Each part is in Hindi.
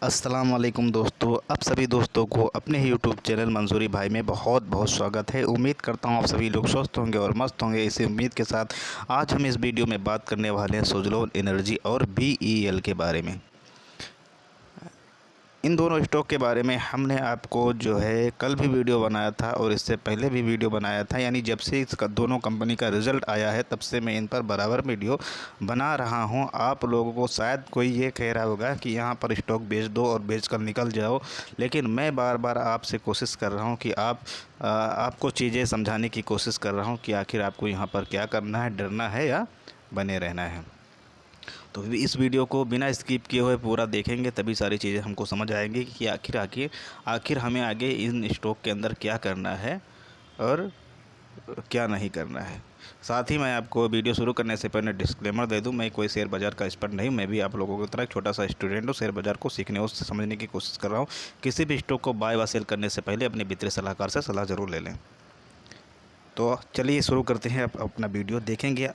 अस्सलाम वालेकुम दोस्तों, आप सभी दोस्तों को अपने ही यूट्यूब चैनल मंसूरी भाई में बहुत बहुत स्वागत है। उम्मीद करता हूँ आप सभी लोग स्वस्थ होंगे और मस्त होंगे। इसी उम्मीद के साथ आज हम इस वीडियो में बात करने वाले हैं सुज़लोन एनर्जी और BEL के बारे में। इन दोनों स्टॉक के बारे में हमने आपको जो है कल भी वीडियो बनाया था और इससे पहले भी वीडियो बनाया था, यानी जब से इसका दोनों कंपनी का रिज़ल्ट आया है तब से मैं इन पर बराबर वीडियो बना रहा हूं। आप लोगों को शायद कोई ये कह रहा होगा कि यहां पर स्टॉक बेच दो और बेच कर निकल जाओ, लेकिन मैं बार बार आपसे कोशिश कर रहा हूं कि आपको चीज़ें समझाने की कोशिश कर रहा हूँ कि आखिर आपको यहाँ पर क्या करना है, डरना है या बने रहना है। तो इस वीडियो को बिना स्किप किए हुए पूरा देखेंगे तभी सारी चीज़ें हमको समझ आएंगी कि आखिर हमें आगे इन स्टॉक के अंदर क्या करना है और क्या नहीं करना है। साथ ही मैं आपको वीडियो शुरू करने से पहले डिस्क्लेमर दे दूं, मैं कोई शेयर बाज़ार का एक्सपर्ट नहीं, मैं भी आप लोगों की तरह एक छोटा सा स्टूडेंट हूं। शेयर बाज़ार को सीखने और समझने की कोशिश कर रहा हूं। किसी भी स्टॉक को बाय व सेल करने से पहले अपने वित्तीय सलाहकार से सलाह ज़रूर ले लें। तो चलिए शुरू करते हैं, अपना वीडियो देखेंगे।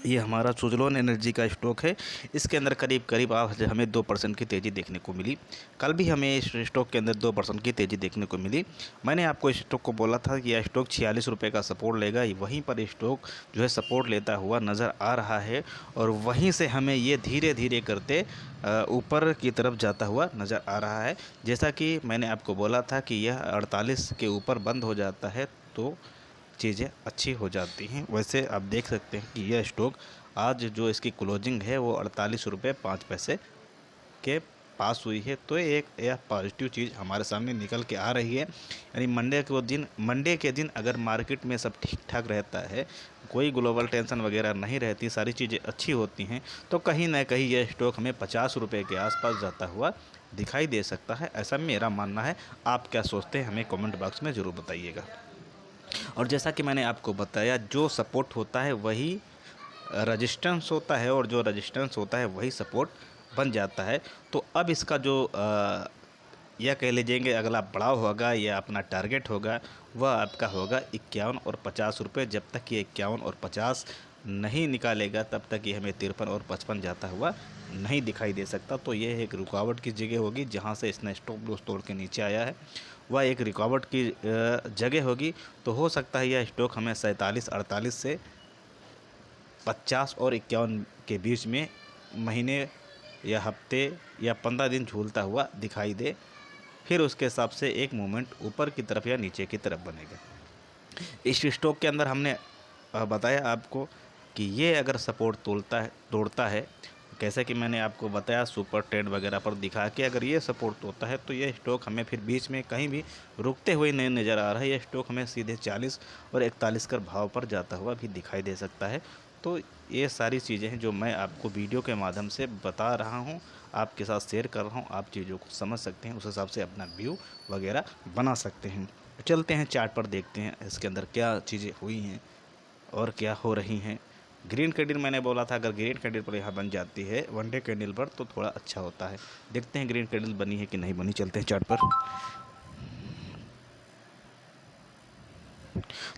ये हमारा सुज़लोन एनर्जी का स्टॉक है। इसके अंदर करीब करीब आज हमें 2% की तेज़ी देखने को मिली। कल भी हमें इस स्टॉक के अंदर 2% की तेज़ी देखने को मिली। मैंने आपको इस स्टॉक को बोला था कि यह स्टॉक 46 रुपये का सपोर्ट लेगा। वहीं पर स्टॉक जो है सपोर्ट लेता हुआ नज़र आ रहा है और वहीं से हमें ये धीरे धीरे करते ऊपर की तरफ जाता हुआ नज़र आ रहा है। जैसा कि मैंने आपको बोला था कि यह 48 के ऊपर बंद हो जाता है तो चीज़ें अच्छी हो जाती हैं। वैसे आप देख सकते हैं कि यह स्टॉक आज जो इसकी क्लोजिंग है वो 48 रुपये 5 पैसे के पास हुई है। तो यह पॉजिटिव चीज़ हमारे सामने निकल के आ रही है। यानी मंडे के दिन अगर मार्केट में सब ठीक ठाक रहता है, कोई ग्लोबल टेंशन वगैरह नहीं रहती, सारी चीज़ें अच्छी होती हैं, तो कहीं ना कहीं यह स्टॉक हमें 50 रुपये के आसपास जाता हुआ दिखाई दे सकता है। ऐसा मेरा मानना है। आप क्या सोचते हैं हमें कमेंट बॉक्स में ज़रूर बताइएगा। और जैसा कि मैंने आपको बताया, जो सपोर्ट होता है वही रजिस्टेंस होता है और जो रजिस्टेंस होता है वही सपोर्ट बन जाता है। तो अब इसका जो यह कह लीजिएगा अगला पड़ाव होगा या अपना टारगेट होगा, वह आपका होगा 51 और 50 रुपये। जब तक ये 51 और 50 नहीं निकालेगा तब तक ये हमें 53 और 55 जाता हुआ नहीं दिखाई दे सकता। तो ये एक रुकावट की जगह होगी जहाँ से इसने स्टॉप लॉस तोड़ के नीचे आया है, वह एक रुकावट की जगह होगी। तो हो सकता है यह स्टॉक हमें 47-48 से 50 और 51 के बीच में महीने या हफ्ते या 15 दिन झूलता हुआ दिखाई दे। फिर उसके हिसाब से एक मूवमेंट ऊपर की तरफ या नीचे की तरफ बनेगा। इस स्टॉक के अंदर हमने बताया आपको कि ये अगर सपोर्ट तोड़ता है, कैसे कि मैंने आपको बताया सुपर ट्रेंड वगैरह पर दिखा के अगर ये सपोर्ट तोड़ता है तो ये स्टॉक हमें फिर बीच में कहीं भी रुकते हुए नहीं नज़र आ रहा है। ये स्टॉक हमें सीधे 40 और 41 कर भाव पर जाता हुआ भी दिखाई दे सकता है। तो ये सारी चीज़ें हैं जो मैं आपको वीडियो के माध्यम से बता रहा हूँ, आपके साथ शेयर कर रहा हूँ। आप चीज़ों को समझ सकते हैं, उस हिसाब से अपना व्यू वगैरह बना सकते हैं। चलते हैं चार्ट पर, देखते हैं इसके अंदर क्या चीज़ें हुई हैं और क्या हो रही हैं। ग्रीन कैंडल मैंने बोला था, अगर ग्रीन कैंडल पर यहाँ बन जाती है वनडे कैंडल पर तो थोड़ा अच्छा होता है। देखते हैं ग्रीन कैंडल बनी है कि नहीं बनी। चलते हैं चार्ट पर।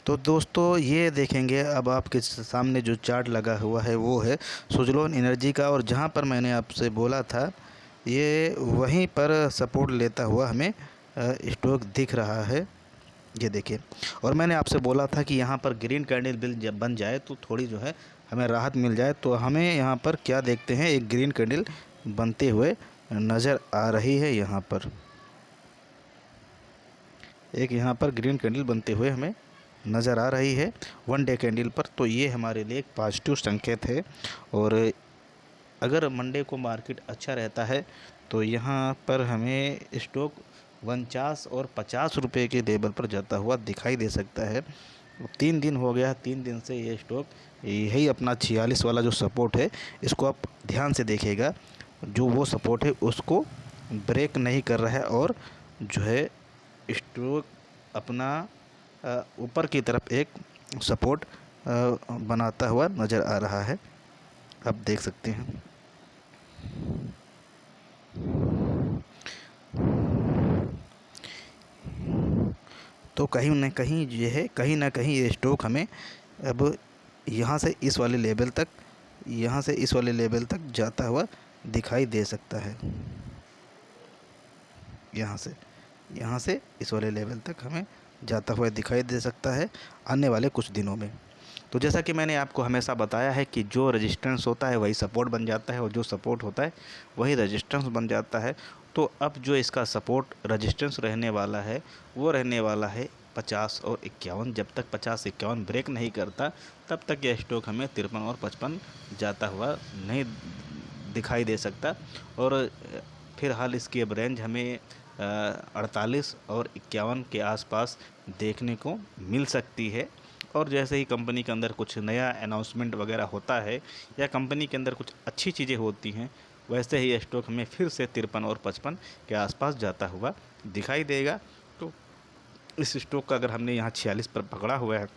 तो दोस्तों ये देखेंगे अब आपके सामने जो चार्ट लगा हुआ है वो है सुज़लोन एनर्जी का, और जहाँ पर मैंने आपसे बोला था ये वहीं पर सपोर्ट लेता हुआ हमें स्टॉक दिख रहा है। ये देखिए, और मैंने आपसे बोला था कि यहाँ पर ग्रीन कैंडल बिल जब बन जाए तो थोड़ी जो है हमें राहत मिल जाए। तो हमें यहाँ पर क्या देखते हैं, एक ग्रीन कैंडल बनते हुए नज़र आ रही है। यहाँ पर यहाँ पर ग्रीन कैंडल बनते हुए हमें नज़र आ रही है वन डे कैंडल पर। तो ये हमारे लिए एक पॉजिटिव संकेत है। और अगर मंडे को मार्केट अच्छा रहता है तो यहाँ पर हमें स्टॉक 49 और 50 रुपये के लेवल पर जाता हुआ दिखाई दे सकता है। 3 दिन हो गया, 3 दिन से ये स्टॉक यही अपना 46 वाला जो सपोर्ट है इसको आप ध्यान से देखिएगा, जो वो सपोर्ट है उसको ब्रेक नहीं कर रहा है और जो है स्टॉक अपना ऊपर की तरफ एक सपोर्ट बनाता हुआ नज़र आ रहा है। आप देख सकते हैं। तो कहीं ना कहीं ये स्टॉक हमें अब यहाँ से इस वाले लेवल तक जाता हुआ दिखाई दे सकता है। यहाँ से इस वाले लेवल तक हमें जाता हुआ दिखाई दे सकता है आने वाले कुछ दिनों में। तो जैसा कि मैंने आपको हमेशा बताया है कि जो रेजिस्टेंस होता है वही सपोर्ट बन जाता है और जो सपोर्ट होता है वही रेजिस्टेंस बन जाता है। तो अब जो इसका सपोर्ट रेजिस्टेंस रहने वाला है वो रहने वाला है 50 और 51। जब तक 50-51 ब्रेक नहीं करता तब तक यह स्टॉक हमें 53 और 55 जाता हुआ नहीं दिखाई दे सकता। और फिलहाल इसकी अब रेंज हमें 48 और 51 के आसपास देखने को मिल सकती है। और जैसे ही कंपनी के अंदर कुछ नया अनाउंसमेंट वगैरह होता है या कंपनी के अंदर कुछ अच्छी चीज़ें होती हैं, वैसे ही स्टॉक हमें फिर से 53 और 55 के आसपास जाता हुआ दिखाई देगा। तो इस स्टॉक का अगर हमने यहाँ 46 पर पकड़ा हुआ है,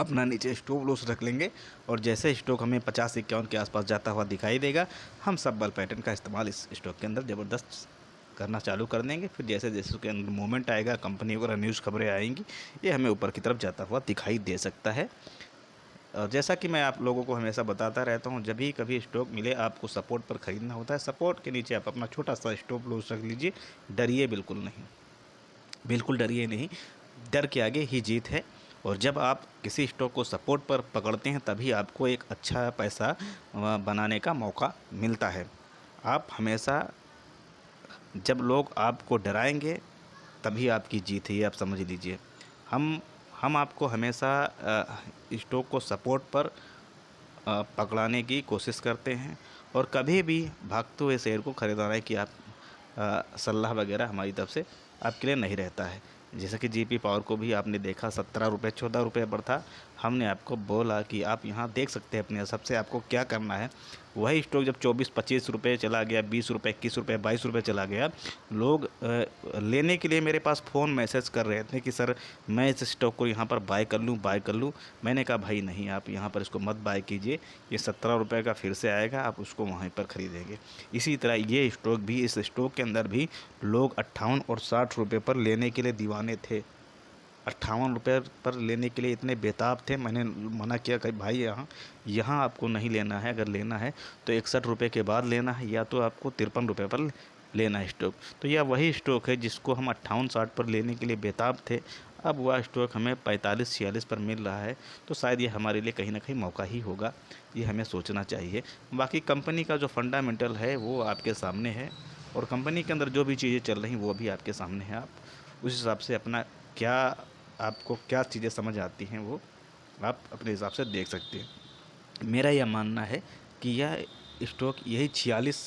अपना नीचे स्टॉप लॉस रख लेंगे और जैसे स्टॉक हमें 50-51 के आसपास जाता हुआ दिखाई देगा, हम सब बल पैटर्न का इस्तेमाल इस स्टॉक के अंदर ज़बरदस्त करना चालू कर देंगे। फिर जैसे जैसे उसके अंदर मूवमेंट आएगा, कंपनी वगैरह न्यूज़ खबरें आएंगी, ये हमें ऊपर की तरफ जाता हुआ दिखाई दे सकता है। और जैसा कि मैं आप लोगों को हमेशा बताता रहता हूँ, जब भी कभी स्टॉक मिले आपको सपोर्ट पर ख़रीदना होता है। सपोर्ट के नीचे आप अपना छोटा सा स्टॉप लॉस रख लीजिए। डरिए बिल्कुल नहीं, बिल्कुल डरिए नहीं, डर के आगे ही जीत है। और जब आप किसी स्टॉक को सपोर्ट पर पकड़ते हैं तभी आपको एक अच्छा पैसा बनाने का मौका मिलता है। आप हमेशा, जब लोग आपको डराएंगे तभी आपकी जीत है, ये आप समझ लीजिए। हम आपको हमेशा स्टॉक को सपोर्ट पर पकड़ाने की कोशिश करते हैं और कभी भी भागते हुए शेयर को खरीदाना की आप सलाह वगैरह हमारी तरफ से आपके लिए नहीं रहता है। जैसे कि जीपी पावर को भी आपने देखा 17 रुपये 14 रुपये पर था। हमने आपको बोला कि आप यहाँ देख सकते हैं अपने हिसाब से आपको क्या करना है। वही स्टॉक जब 24-25 रुपये चला गया, 20 रुपये 21 रुपये 22 रुपये चला गया, लोग लेने के लिए मेरे पास फ़ोन मैसेज कर रहे थे कि सर मैं इस स्टॉक को यहाँ पर बाय कर लूँ। मैंने कहा भाई नहीं, आप यहाँ पर इसको मत बाय कीजिए, ये 17 रुपये का फिर से आएगा, आप उसको वहीं पर ख़रीदेंगे। इसी तरह ये स्टॉक भी, इस स्टॉक के अंदर भी लोग 58 और 60 रुपये पर लेने के लिए दीवाने थे। 58 रुपये पर लेने के लिए इतने बेताब थे। मैंने मना किया कि भाई यहाँ आपको नहीं लेना है, अगर लेना है तो 61 रुपये के बाद लेना है या तो आपको 53 रुपये पर लेना है स्टॉक। तो यह वही स्टॉक है जिसको हम 58-60 पर लेने के लिए बेताब थे। अब वह स्टॉक हमें 45-46 पर मिल रहा है, तो शायद ये हमारे लिए कहीं ना कहीं मौका ही होगा, ये हमें सोचना चाहिए। बाकी कंपनी का जो फंडामेंटल है वो आपके सामने है और कंपनी के अंदर जो भी चीज़ें चल रही वो भी आपके सामने है। आप उस हिसाब से अपना आपको क्या चीज़ें समझ आती हैं वो आप अपने हिसाब से देख सकते हैं। मेरा यह मानना है कि यह स्टॉक यही 46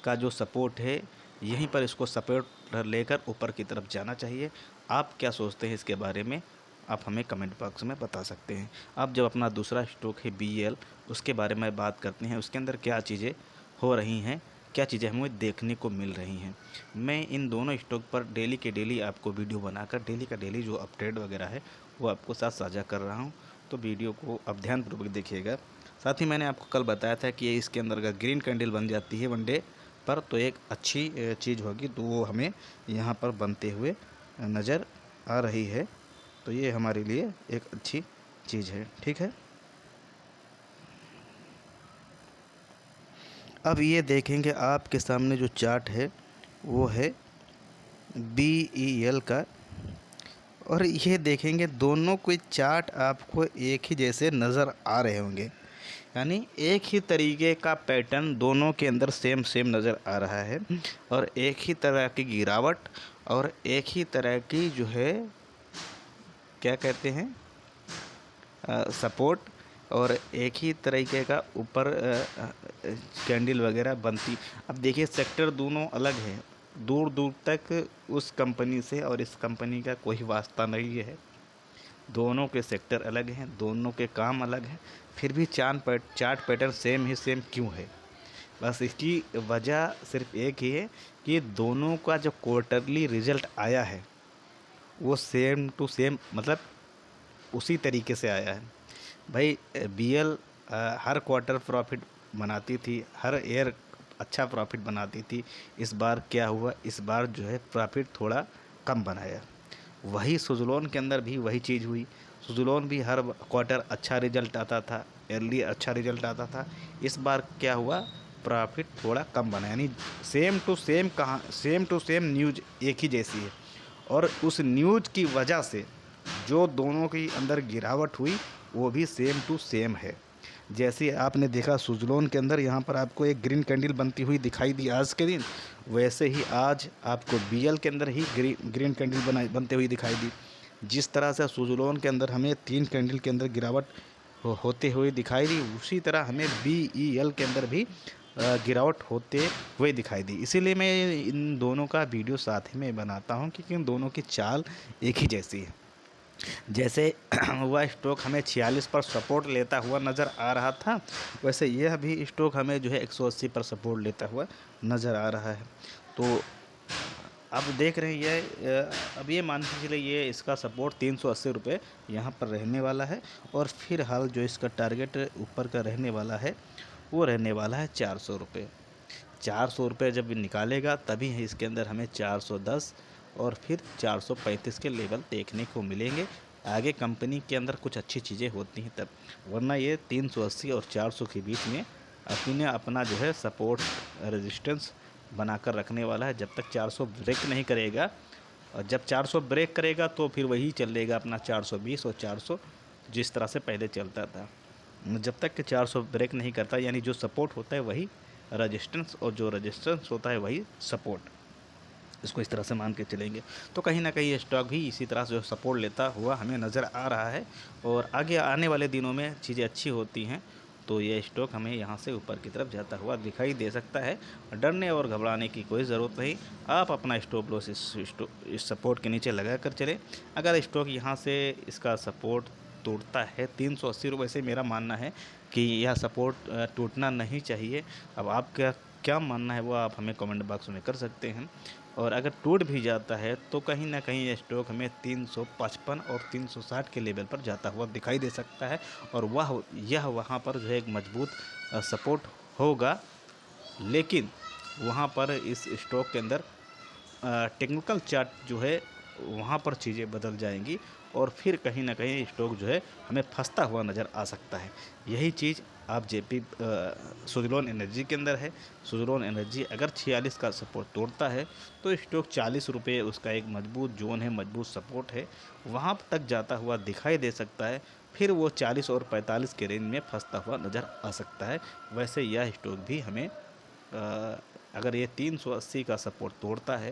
का जो सपोर्ट है, यहीं पर इसको सपोर्ट लेकर ऊपर की तरफ जाना चाहिए। आप क्या सोचते हैं इसके बारे में, आप हमें कमेंट बॉक्स में बता सकते हैं। अब जब अपना दूसरा स्टॉक है BEL, उसके बारे में बात करते हैं, उसके अंदर क्या चीज़ें हो रही हैं, क्या चीज़ें हमें देखने को मिल रही हैं। मैं इन दोनों स्टॉक पर डेली के डेली आपको वीडियो बनाकर डेली का डेली जो अपडेट वगैरह है वो आपको साथ साझा कर रहा हूँ, तो वीडियो को अब ध्यानपूर्वक देखिएगा। साथ ही मैंने आपको कल बताया था कि इसके अंदर अगर ग्रीन कैंडल बन जाती है वनडे पर तो एक अच्छी चीज़ होगी, तो वो हमें यहाँ पर बनते हुए नज़र आ रही है। तो ये हमारे लिए एक अच्छी चीज़ है, ठीक है। अब ये देखेंगे आपके सामने जो चार्ट है वो है BEL का, और ये देखेंगे दोनों कोई चार्ट आपको एक ही जैसे नज़र आ रहे होंगे, यानी एक ही तरीके का पैटर्न दोनों के अंदर सेम नज़र आ रहा है और एक ही तरह की गिरावट और एक ही तरह की जो है क्या कहते हैं सपोर्ट और एक ही तरीके का ऊपर कैंडल वगैरह बनती। अब देखिए सेक्टर दोनों अलग है, दूर दूर तक उस कंपनी से और इस कंपनी का कोई वास्ता नहीं है। दोनों के सेक्टर अलग हैं, दोनों के काम अलग हैं, फिर भी चार्ट पैटर्न सेम क्यों है? बस इसकी वजह सिर्फ एक ही है कि दोनों का जो क्वार्टरली रिजल्ट आया है वो सेम टू सेम, मतलब उसी तरीके से आया है। भाई BEL हर क्वार्टर प्रॉफिट बनाती थी, हर ईयर अच्छा प्रॉफिट बनाती थी। इस बार क्या हुआ, इस बार जो है प्रॉफिट थोड़ा कम बनाया। वही सुज़लोन के अंदर भी वही चीज़ हुई। सुज़लोन भी हर क्वार्टर अच्छा रिजल्ट आता था, ईयरली अच्छा रिजल्ट आता था। इस बार क्या हुआ, प्रॉफिट थोड़ा कम बना, यानी सेम टू सेम न्यूज एक ही जैसी है, और उस न्यूज़ की वजह से जो दोनों के अंदर गिरावट हुई वो भी सेम टू सेम है। जैसे आपने देखा सुजलोन के अंदर यहाँ पर आपको एक ग्रीन कैंडल बनती हुई दिखाई दी आज के दिन, वैसे ही आज आपको बीएल के अंदर ही ग्रीन कैंडल बनते हुई दिखाई दी। जिस तरह से सुजलोन के अंदर हमें 3 कैंडल के अंदर गिरावट होते हुए दिखाई दी, उसी तरह हमें बीईएल के अंदर भी गिरावट होते हुए दिखाई दी। इसीलिए मैं इन दोनों का वीडियो साथ ही में बनाता हूं, क्योंकि इन दोनों की चाल एक ही जैसी है। जैसे वह स्टॉक हमें 46 पर सपोर्ट लेता हुआ नज़र आ रहा था, वैसे यह भी स्टॉक हमें जो है 180 पर सपोर्ट लेता हुआ नज़र आ रहा है। तो अब देख रहे हैं ये अब ये मान के चलिए ये इसका सपोर्ट 380 रुपये यहाँ पर रहने वाला है, और फिर हाल जो इसका टारगेट ऊपर का रहने वाला है वो रहने वाला है 400 रुपये। 400 रुपये जब निकालेगा तभी इसके अंदर हमें 410 और फिर 435 के लेवल देखने को मिलेंगे। आगे कंपनी के अंदर कुछ अच्छी चीज़ें होती हैं तब, वरना ये 380 और 400 के बीच में अपना जो है सपोर्ट रेजिस्टेंस बनाकर रखने वाला है। जब तक 400 ब्रेक नहीं करेगा, और जब 400 ब्रेक करेगा तो फिर वही चलेगा अपना 420 और 400 जिस तरह से पहले चलता था। जब तक कि 400 ब्रेक नहीं करता, यानी जो सपोर्ट होता है वही रेजिस्टेंस और जो रेजिस्टेंस होता है वही सपोर्ट, इसको इस तरह से मान के चलेंगे। तो कहीं ना कहीं ये स्टॉक भी इसी तरह से जो सपोर्ट लेता हुआ हमें नज़र आ रहा है, और आगे आने वाले दिनों में चीज़ें अच्छी होती हैं तो ये स्टॉक हमें यहाँ से ऊपर की तरफ जाता हुआ दिखाई दे सकता है। डरने और घबराने की कोई ज़रूरत नहीं, आप अपना स्टॉप लॉस इस सपोर्ट के नीचे लगा कर चले। अगर स्टॉक यहाँ से इसका सपोर्ट टूटता है 380 रुपये से, मेरा मानना है कि यह सपोर्ट टूटना नहीं चाहिए। अब आपका क्या मानना है वो आप हमें कमेंट बॉक्स में कर सकते हैं। और अगर टूट भी जाता है तो कहीं ना कहीं ये स्टॉक हमें 355 और 360 के लेवल पर जाता हुआ दिखाई दे सकता है, और यह वहाँ पर जो है एक मजबूत सपोर्ट होगा। लेकिन वहाँ पर इस स्टॉक के अंदर टेक्निकल चार्ट जो है वहाँ पर चीज़ें बदल जाएंगी, और फिर कहीं ना कहीं स्टॉक जो है हमें फंसता हुआ नज़र आ सकता है। यही चीज़ आप सुजलोन एनर्जी के अंदर है। सुजलोन एनर्जी अगर 46 का सपोर्ट तोड़ता है तो स्टॉक 40 रुपये उसका एक मजबूत जोन है, मजबूत सपोर्ट है, वहाँ तक जाता हुआ दिखाई दे सकता है। फिर वो 40 और 45 के रेंज में फंसता हुआ नज़र आ सकता है। वैसे यह स्टॉक भी हमें अगर ये 380 का सपोर्ट तोड़ता है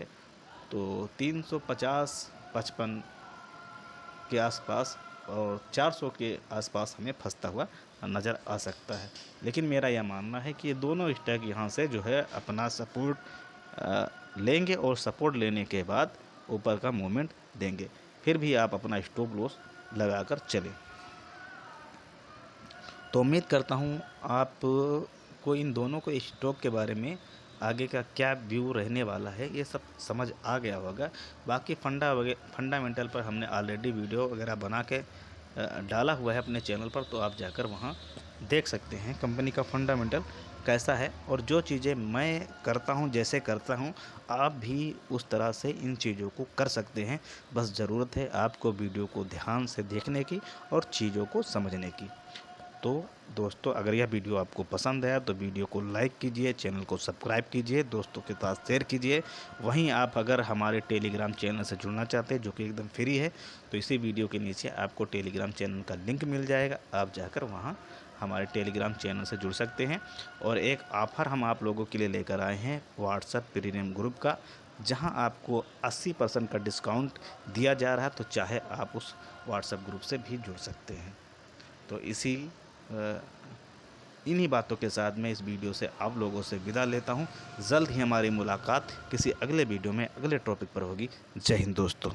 तो 350-55 के आसपास और 400 के आसपास हमें फंसता हुआ नज़र आ सकता है। लेकिन मेरा यह मानना है कि ये दोनों स्टॉक यहाँ से जो है अपना सपोर्ट लेंगे, और सपोर्ट लेने के बाद ऊपर का मूवमेंट देंगे। फिर भी आप अपना स्टॉप लॉस लगाकर चलें। तो उम्मीद करता हूँ आपको इन दोनों को स्टॉक के बारे में आगे का क्या व्यू रहने वाला है ये सब समझ आ गया होगा। बाकी फंडामेंटल पर हमने ऑलरेडी वीडियो वगैरह बना के डाला हुआ है अपने चैनल पर, तो आप जाकर वहाँ देख सकते हैं कंपनी का फंडामेंटल कैसा है। और जो चीज़ें मैं करता हूँ, जैसे करता हूँ, आप भी उस तरह से इन चीज़ों को कर सकते हैं। बस ज़रूरत है आपको वीडियो को ध्यान से देखने की और चीज़ों को समझने की। तो दोस्तों, अगर यह वीडियो आपको पसंद आया तो वीडियो को लाइक कीजिए, चैनल को सब्सक्राइब कीजिए, दोस्तों के साथ शेयर कीजिए। वहीं आप अगर हमारे टेलीग्राम चैनल से जुड़ना चाहते हैं जो कि एकदम फ्री है, तो इसी वीडियो के नीचे आपको टेलीग्राम चैनल का लिंक मिल जाएगा, आप जाकर वहाँ हमारे टेलीग्राम चैनल से जुड़ सकते हैं। और एक ऑफ़र हम आप लोगों के लिए लेकर आए हैं व्हाट्सएप प्रीमियम ग्रुप का, जहां आपको 80% का डिस्काउंट दिया जा रहा है। तो चाहे आप उस व्हाट्सएप ग्रुप से भी जुड़ सकते हैं। तो इन्हीं बातों के साथ मैं इस वीडियो से आप लोगों से विदा लेता हूं। जल्द ही हमारी मुलाकात किसी अगले वीडियो में अगले टॉपिक पर होगी। जय हिंद दोस्तों।